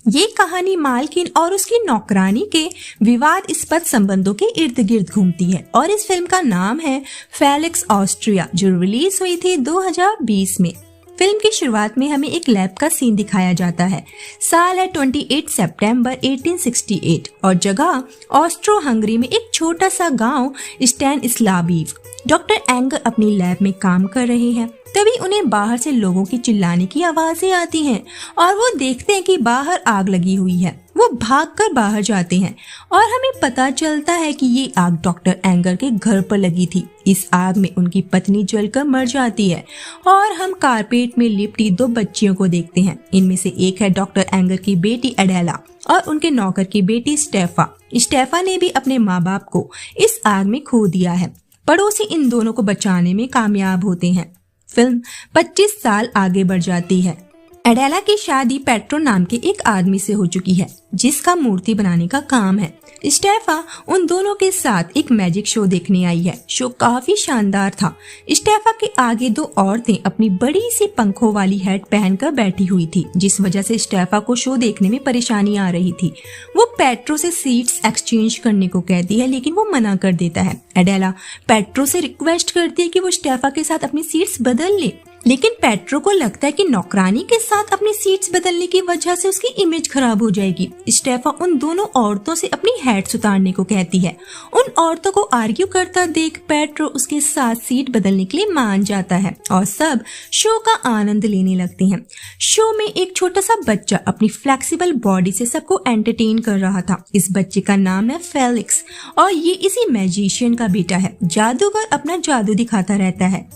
ये कहानी मालकिन और उसकी नौकरानी के विवादास्पद संबंधों के इर्द गिर्द घूमती है और इस फिल्म का नाम है फेलिक्स ऑस्ट्रिया, जो रिलीज हुई थी 2020 में। फिल्म की शुरुआत में हमें एक लैब का सीन दिखाया जाता है। साल है 28 सितंबर 1868 और जगह ऑस्ट्रो हंगरी में एक छोटा सा गांव स्टैनिस्लाविव। डॉक्टर एंगर अपनी लैब में काम कर रहे हैं, तभी उन्हें बाहर से लोगों की चिल्लाने की आवाजें आती हैं और वो देखते हैं कि बाहर आग लगी हुई है। वो भागकर बाहर जाते हैं और हमें पता चलता है कि ये आग डॉक्टर एंगर के घर पर लगी थी। इस आग में उनकी पत्नी जलकर मर जाती है और हम कारपेट में लिपटी 2 बच्चियों को देखते हैं। इनमें से एक है डॉक्टर एंगर की बेटी एडेला और उनके नौकर की बेटी स्टेफा। स्टेफा ने भी अपने माँ बाप को इस आग में खो दिया है। पड़ोसी इन दोनों को बचाने में कामयाब होते हैं। फिल्म 25 साल आगे बढ़ जाती है। एडेला की शादी पेट्रो नाम के एक आदमी से हो चुकी है, जिसका मूर्ति बनाने का काम है। स्टेफा उन दोनों के साथ एक मैजिक शो देखने आई है। शो काफी शानदार था। स्टेफा के आगे 2 औरतें अपनी बड़ी सी पंखों वाली हैट पहनकर बैठी हुई थी, जिस वजह से स्टेफा को शो देखने में परेशानी आ रही थी। वो पेट्रो से सीट्स एक्सचेंज करने को कहती है, लेकिन वो मना कर देता है। एडेला पेट्रो से रिक्वेस्ट करती है कि वो स्टेफा के साथ अपनी सीट्स बदल ले, लेकिन पेट्रो को लगता है कि नौकरानी के साथ अपनी सीट्स बदलने की वजह से उसकी इमेज खराब हो जाएगी। स्टेफा उन दोनों औरतों से अपनी हैट्स उतारने को कहती है। उन औरतों को आर्ग्यू करता देख पेट्रो उसके साथ सीट बदलने के लिए मान जाता है और सब शो का आनंद लेने लगते हैं। शो में एक छोटा सा बच्चा अपनी फ्लेक्सिबल बॉडी से सबको एंटरटेन कर रहा था। इस बच्चे का नाम है फेलिक्स और ये इसी मैजिशियन का बेटा है। जादूगर अपना जादू दिखाता रहता है।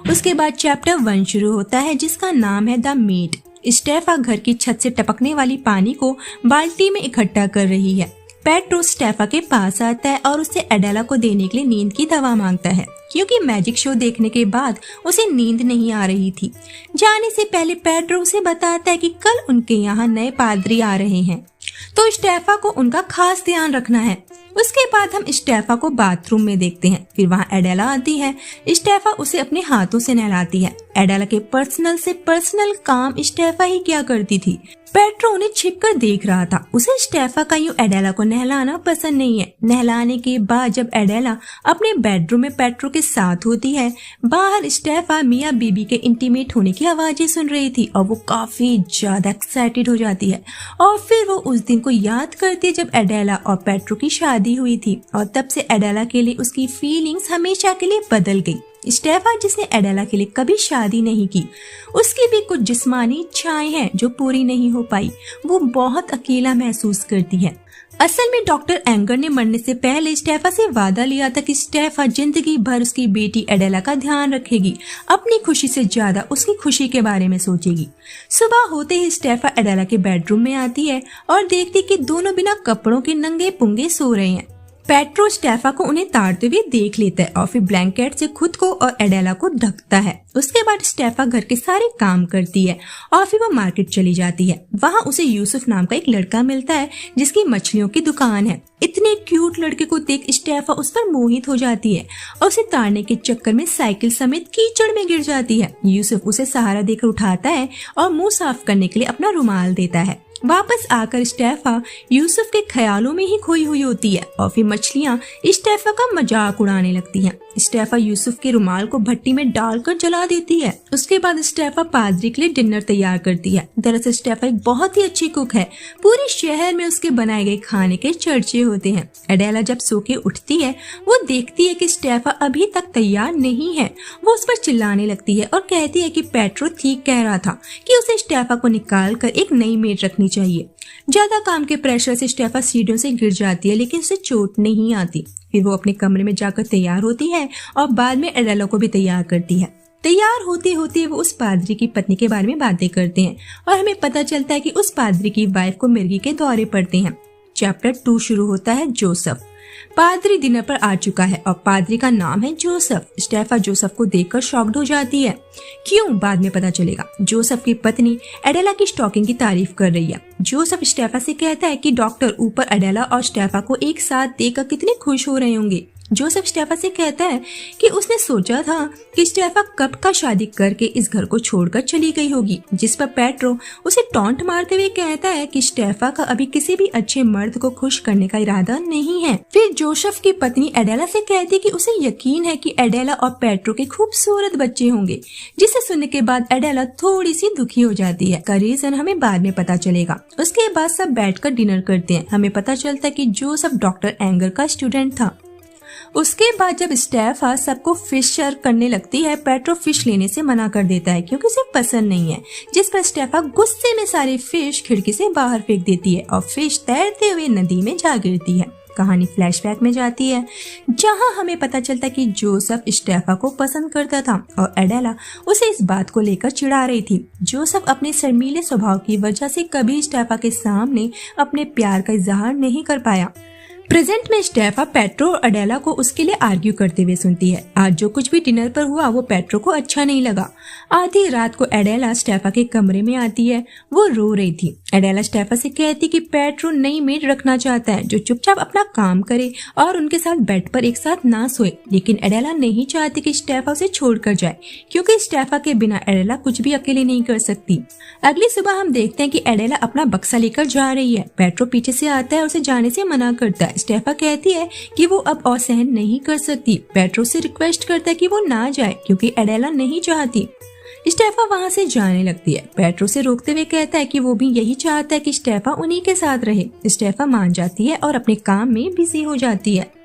उसके बाद चैप्टर 1 शुरू होता है, जिसका नाम है द मेड। स्टेफा घर की छत से टपकने वाली पानी को बाल्टी में इकट्ठा कर रही है। पेट्रो स्टेफा के पास आता है और उससे एडेला को देने के लिए नींद की दवा मांगता है, क्योंकि मैजिक शो देखने के बाद उसे नींद नहीं आ रही थी। जाने से पहले पेट्रो उसे बताता है कि कल उनके यहाँ नए पादरी आ रहे हैं, तो स्टेफा को उनका खास ध्यान रखना है। उसके बाद हम स्टेफा को बाथरूम में देखते हैं। फिर वहाँ एडेला आती है। स्टेफा उसे अपने हाथों से नहलाती है। एडेला के पर्सनल से पर्सनल काम स्टेफा ही क्या करती थी। पेट्रो उन्हें छिपकर देख रहा था। उसे स्टेफा का यूं एडेला को नहलाना पसंद नहीं है। नहलाने के बाद जब एडेला अपने बेडरूम में पेट्रो के साथ होती है, बाहर स्टेफा मियाँ बीबी के इंटीमेट होने की आवाजें सुन रही थी और वो काफी ज्यादा एक्साइटेड हो जाती है। और फिर वो उस दिन को याद करती है जब एडेला और पेट्रो की शादी हुई थी और तब से एडेला के लिए उसकी फीलिंग्स हमेशा के लिए बदल गई। स्टेफा, जिसने एडेला के लिए कभी शादी नहीं की, उसकी भी कुछ जिस्मानी इच्छाएं हैं जो पूरी नहीं हो पाई। वो बहुत अकेला महसूस करती है। असल में डॉक्टर एंगर ने मरने से पहले स्टेफा से वादा लिया था कि स्टेफा जिंदगी भर उसकी बेटी एडेला का ध्यान रखेगी, अपनी खुशी से ज्यादा उसकी खुशी के बारे में सोचेगी। सुबह होते ही स्टेफा एडेला के बेडरूम में आती है और देखती कि दोनों बिना कपड़ों के नंगे पुंगे सो रहे हैं। पेट्रो स्टेफा को उन्हें ताड़ते हुए देख लेता है और फिर ब्लैंकेट से खुद को और एडेला को ढकता है। उसके बाद स्टेफा घर के सारे काम करती है और फिर वो मार्केट चली जाती है। वहाँ उसे यूसुफ नाम का एक लड़का मिलता है जिसकी मछलियों की दुकान है। इतने क्यूट लड़के को देख स्टेफा उस पर मोहित हो जाती है और उसे ताड़ने के चक्कर में साइकिल समेत कीचड़ में गिर जाती है। यूसुफ उसे सहारा देकर उठाता है और मुंह साफ करने के लिए अपना रुमाल देता है। वापस आकर स्टेफा यूसुफ के ख्यालों में ही खोई हुई होती है और फिर मछलियाँ स्टेफा का मजाक उड़ाने लगती हैं। स्टेफा यूसुफ के रुमाल को भट्टी में डालकर जला देती है। उसके बाद स्टेफा पादरी के लिए डिनर तैयार करती है। दरअसल स्टेफा एक बहुत ही अच्छी कुक है। पूरे शहर में उसके बनाए गए खाने के चर्चे होते हैं। एडेला जब सो के उठती है, वो देखती है कि स्टेफा अभी तक तैयार नहीं है। वो उस पर चिल्लाने लगती है और कहती है कि पेट्रो ठीक कह रहा था कि उसे स्टेफा को निकाल कर एक नई मेड रखनी चाहिए। ज्यादा काम के प्रेशर से स्टेफा सीढ़ियों से गिर जाती है, लेकिन उसे चोट नहीं आती। फिर वो अपने कमरे में जाकर तैयार होती है और बाद में एडेला को भी तैयार करती है। तैयार होते होते वो उस पादरी की पत्नी के बारे में बातें करते हैं और हमें पता चलता है कि उस पादरी की वाइफ को मिर्गी के दौरे पड़ते हैं। चैप्टर 2 शुरू होता है। जोसेफ पादरी डिनर पर आ चुका है और पादरी का नाम है जोसेफ। स्टेफा जोसेफ को देखकर शॉक्ड हो जाती है। क्यों, बाद में पता चलेगा। जोसेफ की पत्नी एडेला की स्टॉकिंग की तारीफ कर रही है। जोसेफ स्टेफा से कहता है कि डॉक्टर ऊपर एडेला और स्टेफा को एक साथ देखकर कितने खुश हो रहे होंगे। जोसेफ स्टेफा से कहता है कि उसने सोचा था कि स्टेफा कब का शादी करके इस घर को छोड़कर चली गई होगी, जिस पर पेट्रो उसे टॉन्ट मारते हुए कहता है कि स्टेफा का अभी किसी भी अच्छे मर्द को खुश करने का इरादा नहीं है। फिर जोसेफ की पत्नी एडेला से कहती कि उसे यकीन है कि एडेला और पेट्रो के खूबसूरत बच्चे होंगे, जिसे सुनने के बाद एडेला थोड़ी सी दुखी हो जाती है। का रीजन हमें बाद में पता चलेगा। उसके बाद सब बैठकर डिनर करते हैं। हमें पता चलता है कि जोसेफ डॉक्टर एंगर का स्टूडेंट था। उसके बाद जब स्टेफा सबको फिश सर्व करने लगती है, पेट्रो फिश लेने से मना कर देता है क्योंकि उसे पसंद नहीं है, जिस पर स्टेफा गुस्से में सारी फिश खिड़की से बाहर फेंक देती है और फिश तैरते हुए नदी में जा गिरती है। कहानी फ्लैशबैक में जाती है, जहां हमें पता चलता है कि जोसेफ स्टेफा को पसंद करता था और एडेला उसे इस बात को लेकर चिढ़ा रही थी। जोसेफ अपने शर्मीले स्वभाव की वजह से कभी स्टेफा के सामने अपने प्यार का इजहार नहीं कर पाया। प्रेजेंट में स्टेफा पेट्रो और एडेला को उसके लिए आर्ग्यू करते हुए सुनती है। आज जो कुछ भी डिनर पर हुआ वो पेट्रो को अच्छा नहीं लगा। आधी रात को एडेला स्टेफा के कमरे में आती है। वो रो रही थी। एडेला स्टेफा से कहती कि पेट्रो नई मेड रखना चाहता है जो चुपचाप अपना काम करे और उनके साथ बेड पर एक साथ ना सोए, लेकिन एडेला नहीं चाहती कि स्टेफा उसे छोड़कर जाए क्योंकि स्टेफा के बिना एडेला कुछ भी अकेले नहीं कर सकती। अगली सुबह हम देखते हैं कि एडेला अपना बक्सा लेकर जा रही है। पेट्रो पीछे से आता है और उसे जाने से मना करता है। स्टेफा कहती है कि वो अब और सहन नहीं कर सकती। पेट्रो से रिक्वेस्ट करता है कि वो ना जाए क्योंकि एडेला नहीं चाहती। स्टेफा वहाँ से जाने लगती है। पेट्रो से रोकते हुए कहता है कि वो भी यही चाहता है कि स्टेफा उन्हीं के साथ रहे। स्टेफा मान जाती है और अपने काम में बिजी हो जाती है।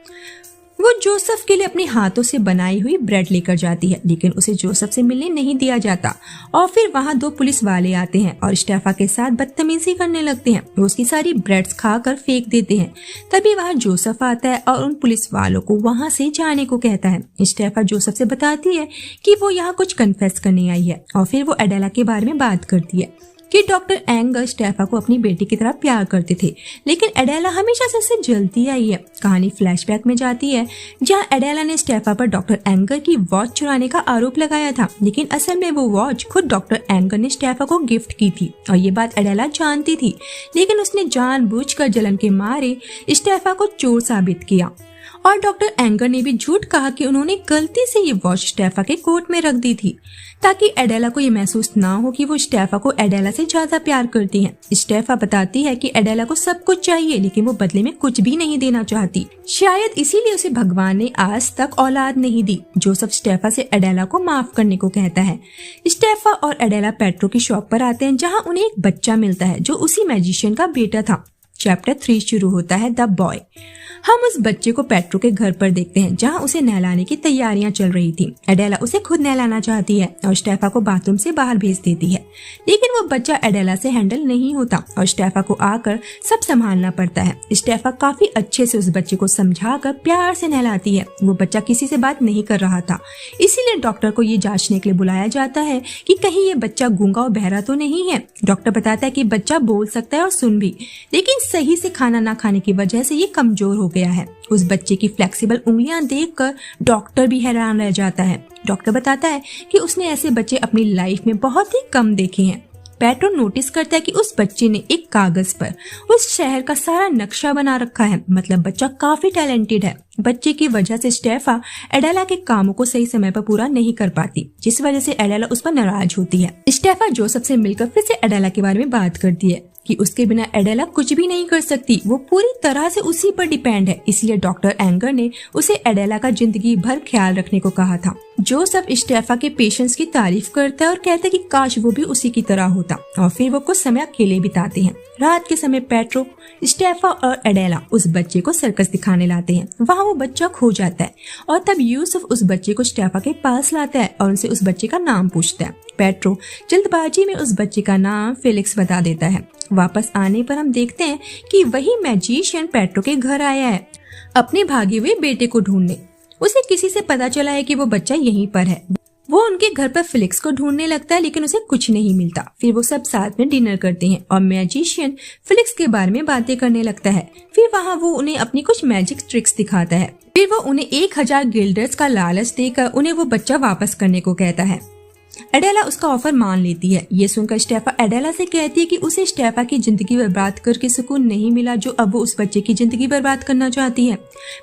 वो जोसेफ के लिए अपने हाथों से बनाई हुई ब्रेड लेकर जाती है, लेकिन उसे जोसेफ से मिलने नहीं दिया जाता। और फिर वहाँ 2 पुलिस वाले आते हैं और स्टेफा के साथ बदतमीजी करने लगते हैं। वो उसकी सारी ब्रेड्स खाकर फेंक देते हैं। तभी वहाँ जोसेफ आता है और उन पुलिस वालों को वहाँ से जाने को कहता है। स्टेफा जोसेफ से बताती है कि वो यहाँ कुछ कन्फेस करने आई है और फिर वो एडेला के बारे में बात करती है कि डॉक्टर एंगर स्टेफा को अपनी बेटी की तरह प्यार करते थे, लेकिन एडेला हमेशा से उससे जलती आई है। कहानी फ्लैशबैक में जाती है, जहां एडेला ने स्टेफा पर डॉक्टर एंगर की वॉच चुराने का आरोप लगाया था, लेकिन असल में वो वॉच खुद डॉक्टर एंगर ने स्टेफा को गिफ्ट की थी और ये बात एडेला जानती थी, लेकिन उसने जानबूझकर जलन के मारे स्टेफा को चोर साबित किया। और डॉक्टर एंगर ने भी झूठ कहा कि उन्होंने गलती से ये वॉच स्टेफा के कोट में रख दी थी, ताकि एडेला को ये महसूस ना हो कि वो स्टेफा को एडेला से ज्यादा प्यार करती है। स्टेफा बताती है कि एडेला को सब कुछ चाहिए, लेकिन वो बदले में कुछ भी नहीं देना चाहती। शायद इसीलिए उसे भगवान ने आज तक औलाद नहीं दी। जोसेफ स्टेफा से एडेला को माफ करने को कहता है। स्टेफा और एडेला पेट्रो की शॉप पर आते हैं, जहाँ उन्हें एक बच्चा मिलता है जो उसी मैजिशियन का बेटा था। चैप्टर 3 शुरू होता है, द बॉय। हम उस बच्चे को पेट्रो के घर पर देखते हैं, जहां उसे नहलाने की तैयारियां चल रही थी। एडेला उसे खुद नहलाना चाहती है और स्टेफा को बाथरूम से बाहर भेज देती है, लेकिन वो बच्चा एडेला से हैंडल नहीं होता और स्टेफा को आकर सब संभालना पड़ता है। स्टेफा काफी अच्छे से उस बच्चे को समझाकर प्यार से नहलाती है। वो बच्चा किसी से बात नहीं कर रहा था, इसीलिए डॉक्टर को ये जांचने के लिए बुलाया जाता है कि कहीं ये बच्चा गूंगा और बहरा तो नहीं है। डॉक्टर बताता है कि बच्चा बोल सकता है और सुन भी, लेकिन सही से खाना ना खाने की वजह से ये कमजोर हो गया है। उस बच्चे की फ्लेक्सिबल उंगलियां देखकर डॉक्टर भी हैरान रह जाता है। डॉक्टर बताता है कि उसने ऐसे बच्चे अपनी लाइफ में बहुत ही कम देखे हैं। पेट्रो नोटिस करता है कि उस बच्चे ने एक कागज पर उस शहर का सारा नक्शा बना रखा है, मतलब बच्चा काफी टैलेंटेड है। बच्चे की वजह से स्टेफा एडेला के कामों को सही समय पर पूरा नहीं कर पाती, जिस वजह से एडेला उस पर नाराज होती है। स्टेफा जोसेफ से मिलकर फिर से एडेला के बारे में बात करती है कि उसके बिना एडेला कुछ भी नहीं कर सकती, वो पूरी तरह से उसी पर डिपेंड है। इसलिए डॉक्टर एंगर ने उसे एडेला का जिंदगी भर ख्याल रखने को कहा था। जोसेफ स्टेफा के पेशेंस की तारीफ करता है और कहता है कि काश वो भी उसी की तरह होता, और फिर वो कुछ समय अकेले बिताते हैं। रात के समय पेट्रो, स्टेफा और एडेला उस बच्चे को सर्कस दिखाने लाते हैं। वहाँ वो बच्चा खो जाता है और तब यूसुफ उस बच्चे को स्टेफा के पास लाता है और उनसे उस बच्चे का नाम पूछता है। पेट्रो जल्दबाजी में उस बच्चे का नाम फेलिक्स बता देता है। वापस आने पर हम देखते हैं कि वही मैजिशियन पेट्रो के घर आया है अपने भागे हुए बेटे को ढूंढने। उसे किसी से पता चला है कि वो बच्चा यहीं पर है। वो उनके घर पर फेलिक्स को ढूंढने लगता है, लेकिन उसे कुछ नहीं मिलता। फिर वो सब साथ में डिनर करते हैं और मैजिशियन फेलिक्स के बारे में बातें करने लगता है। फिर वहाँ वो उन्हें अपनी कुछ मैजिक ट्रिक्स दिखाता है। फिर वो उन्हें 1000 गिल्डर्स का लालच देकर उन्हें वो बच्चा वापस करने को कहता है। एडेला उसका ऑफर मान लेती है। ये सुनकर स्टेफा एडेला से कहती है कि उसे स्टेफा की जिंदगी बर्बाद करके सुकून नहीं मिला जो अब वो उस बच्चे की जिंदगी बर्बाद करना चाहती है।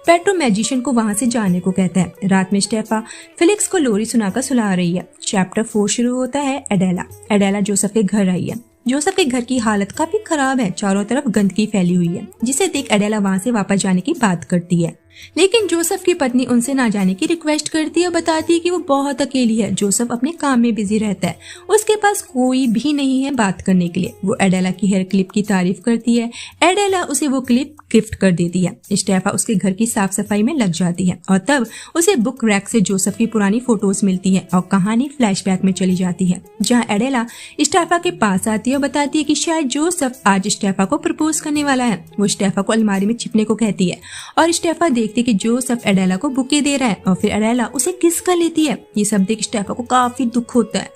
पेट्रो मैजिशियन को वहां से जाने को कहता है। रात में स्टेफा फिलिक्स को लोरी सुनाकर सुला रही है। चैप्टर 4 शुरू होता है। एडेला जोसेफ के घर आई है। जोसेफ के घर की हालत काफी खराब है, चारों तरफ गंदगी फैली हुई है, जिसे देख एडेला वहां से वापस जाने की बात करती है। लेकिन जोसेफ की पत्नी उनसे ना जाने की रिक्वेस्ट करती है और बताती है कि वो बहुत अकेली है। जोसेफ अपने काम में बिजी रहता है, उसके पास कोई भी नहीं है बात करने के लिए। वो एडेला की हेयर क्लिप की तारीफ करती है। एडेला उसे वो क्लिप गिफ्ट कर देती है। स्टेफा उसके घर की साफ सफाई में लग जाती है और तब उसे बुक रैक से जोसेफ की पुरानी फोटोज मिलती है और कहानी फ्लैशबैक में चली जाती है, जहाँ एडेला स्टेफा के पास आती है और बताती है कि शायद जोसेफ आज स्टेफा को प्रपोज करने वाला है। वो स्टेफा को अलमारी में छिपने को कहती है और स्टेफा देखती है कि जोसेफ एडेला को बुके दे रहा है और फिर एडेला उसे किस कर लेती है। ये सब देख स्टेफा को काफी दुख होता है।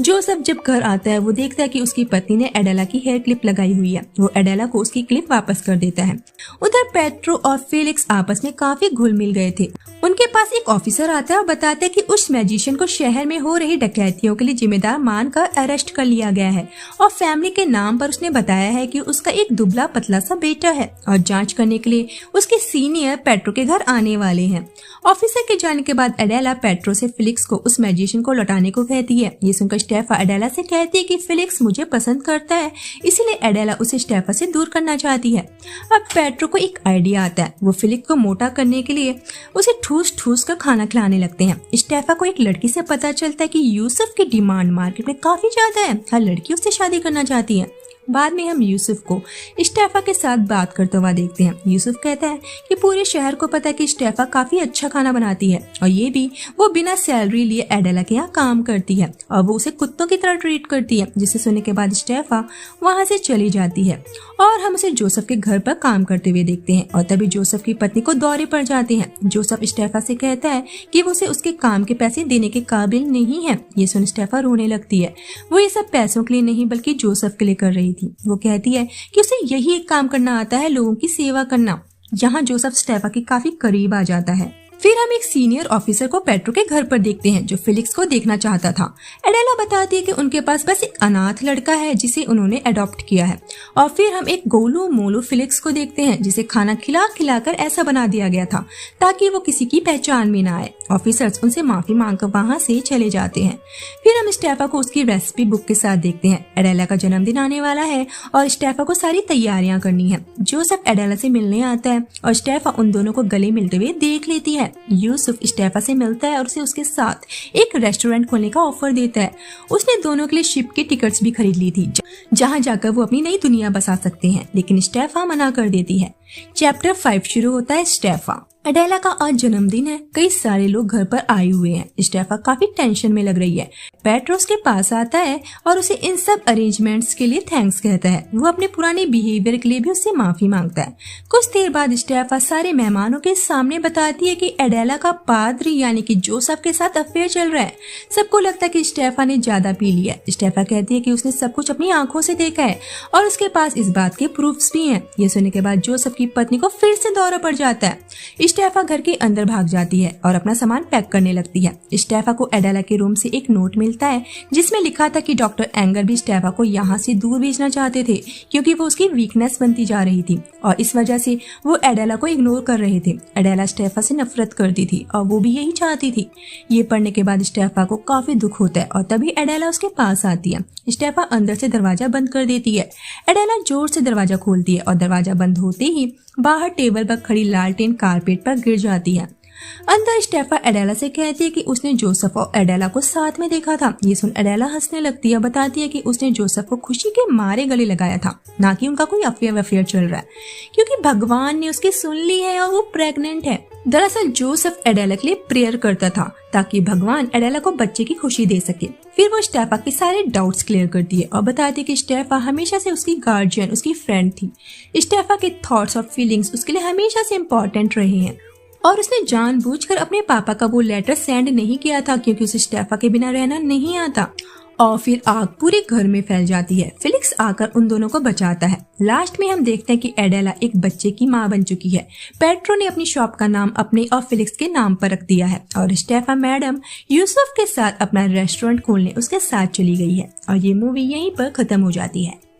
जोसेफ जब घर आता है वो देखता है कि उसकी पत्नी ने एडेला की हेयर क्लिप लगाई हुई है। वो एडेला को उसकी क्लिप वापस कर देता है। उधर पेट्रो और फेलिक्स आपस में काफी घुल मिल गए थे। उनके पास एक ऑफिसर आता है और बताता है कि उस मैजिशियन को शहर में हो रही डकैतियों के लिए जिम्मेदार मानकर अरेस्ट कर लिया गया है और फैमिली के नाम पर उसने बताया है कि उसका एक दुबला पतला सा बेटा है और जांच करने के लिए उसके सीनियर पेट्रो के घर आने वाले हैं। ऑफिसर के जाने के बाद एडेला पेट्रो से फेलिक्स को उस मैजिशियन को लौटाने को कहती है। ये सुनकर स्टेफा एडेला से कहती है कि फेलिक्स मुझे पसंद करता है, इसीलिए एडेला उसे स्टेफा से दूर करना चाहती है। अब पेट्रो को एक आइडिया आता है। वो फेलिक्स को मोटा करने के लिए उसे ठूस ठूस कर खाना खिलाने लगते हैं। स्टेफा को एक लड़की से पता चलता है कि यूसुफ की डिमांड मार्केट में काफी ज्यादा है, हर लड़की उससे शादी करना चाहती है। बाद में हम यूसुफ को स्टेफा के साथ बात करते हुए देखते हैं। यूसुफ कहता है कि पूरे शहर को पता है कि स्टेफा काफी अच्छा खाना बनाती है और ये भी वो बिना सैलरी लिए एडेला के यहाँ काम करती है और वो उसे कुत्तों की तरह ट्रीट करती है। जिसे सुनने के बाद स्टेफा वहाँ से चली जाती है और हम उसे जोसेफ के घर पर काम करते हुए देखते हैं और तभी जोसेफ की पत्नी को दौरे पड़ जाते हैं। जोसेफ स्टेफा से कहता है कि वो उसे उसके काम के पैसे देने के काबिल नहीं है। ये सुन स्टेफा रोने लगती है। वो ये सब पैसों के लिए नहीं बल्कि जोसेफ के लिए कर रही थी। वो कहती है कि उसे यही एक काम करना आता है, लोगों की सेवा करना। यहाँ जोसेफ स्टेफा के काफी करीब आ जाता है। फिर हम एक सीनियर ऑफिसर को पेट्रो के घर पर देखते हैं जो फेलिक्स को देखना चाहता था। एडेला बताती है कि उनके पास बस एक अनाथ लड़का है जिसे उन्होंने अडॉप्ट किया है। और फिर हम एक गोलू मोलू फेलिक्स को देखते हैं जिसे खाना खिला खिलाकर ऐसा बना दिया गया था ताकि वो किसी की पहचान में ना आए। ऑफिसर्स उनसे माफी मांगकर वहां से चले जाते हैं। फिर हम स्टेफा को उसकी रेसिपी बुक के साथ देखते हैं। एडेला का जन्मदिन आने वाला है और स्टेफा को सारी तैयारियां करनी है। जोसेफ एडेला से मिलने आता है और स्टेफा उन दोनों को गले मिलते हुए देख लेती है। यूसुफ स्टेफा से मिलता है और उसे उसके साथ एक रेस्टोरेंट खोलने का ऑफर देता है। उसने दोनों के लिए शिप की टिकट्स भी खरीद ली थी जहां जाकर वो अपनी नई दुनिया बसा सकते हैं, लेकिन स्टेफा मना कर देती है। चैप्टर 5 शुरू होता है। स्टेफा एडेला का आज जन्मदिन है। कई सारे लोग घर पर आए हुए हैं। स्टेफा काफी टेंशन में लग रही है। पेट्रोस के पास आता है और उसे इन सब अरेंजमेंट्स के लिए थैंक्स कहता है। वो अपने पुराने बिहेवियर के लिए भी उससे माफी मांगता है। कुछ देर बाद स्टेफा सारे मेहमानों के सामने बताती है कि एडेला का पाद्री यानी कि जोसेफ के साथ अफेयर चल रहा है। सबको लगता है कि स्टेफा ने ज्यादा पी लिया। स्टेफा कहती है कि उसने सब कुछ अपनी आंखों से देखा है और उसके पास इस बात के प्रूफ्स भी हैं। ये सुनने के बाद जोसेफ की पत्नी को फिर से दौरा पड़ जाता है। स्टेफा घर के अंदर भाग जाती है और अपना सामान पैक करने लगती है। स्टेफा को एडेला के रूम से एक नोट मिलता है जिसमें लिखा था कि डॉक्टर एंगर भी स्टेफा को यहाँ से दूर भेजना चाहते थे क्योंकि वो उसकी वीकनेस बनती जा रही थी और इस वजह से वो एडेला को इग्नोर कर रहे थे। एडेला स्टेफा से नफरत करती थी और वो भी यही चाहती थी। ये पढ़ने के बाद स्टेफा को काफी दुख होता है और तभी एडेला उसके पास आती है। स्टेफा अंदर से दरवाजा बंद कर देती है। एडेला जोर से दरवाजा खोलती है और दरवाजा बंद होते ही बाहर टेबल पर खड़ी लालटेन कारपेट पर गिर जाती है। अंदर स्टेफा एडेला से कहती है कि उसने जोसेफ और एडेला को साथ में देखा था। ये सुन एडेला हंसने लगती है, बताती है कि उसने जोसेफ को खुशी के मारे गले लगाया था, ना कि उनका कोई अफेयर चल रहा है, क्योंकि भगवान ने उसकी सुन ली है और वो प्रेग्नेंट है। दरअसल जोसेफ एडेला के लिए प्रेयर करता था ताकि भगवान एडेला को बच्चे की खुशी दे सके। फिर वो स्टेफा के सारे डाउट्स क्लियर करती है और बताती है कि स्टेफा हमेशा से उसकी गार्जियन, उसकी फ्रेंड थी। स्टेफा के थॉट्स और फीलिंग्स उसके लिए हमेशा से इम्पोर्टेंट रहे हैं और उसने जानबूझकर अपने पापा का वो लेटर सेंड नहीं किया था क्योंकि उसे स्टेफा के बिना रहना नहीं आता। और फिर आग पूरे घर में फैल जाती है। फेलिक्स आकर उन दोनों को बचाता है। लास्ट में हम देखते हैं कि एडेला एक बच्चे की माँ बन चुकी है। पेट्रो ने अपनी शॉप का नाम अपने और फेलिक्स के नाम पर रख दिया है और स्टेफा मैडम यूसुफ के साथ अपना रेस्टोरेंट खोलने उसके साथ चली गई है और ये मूवी यहीं पर खत्म हो जाती है।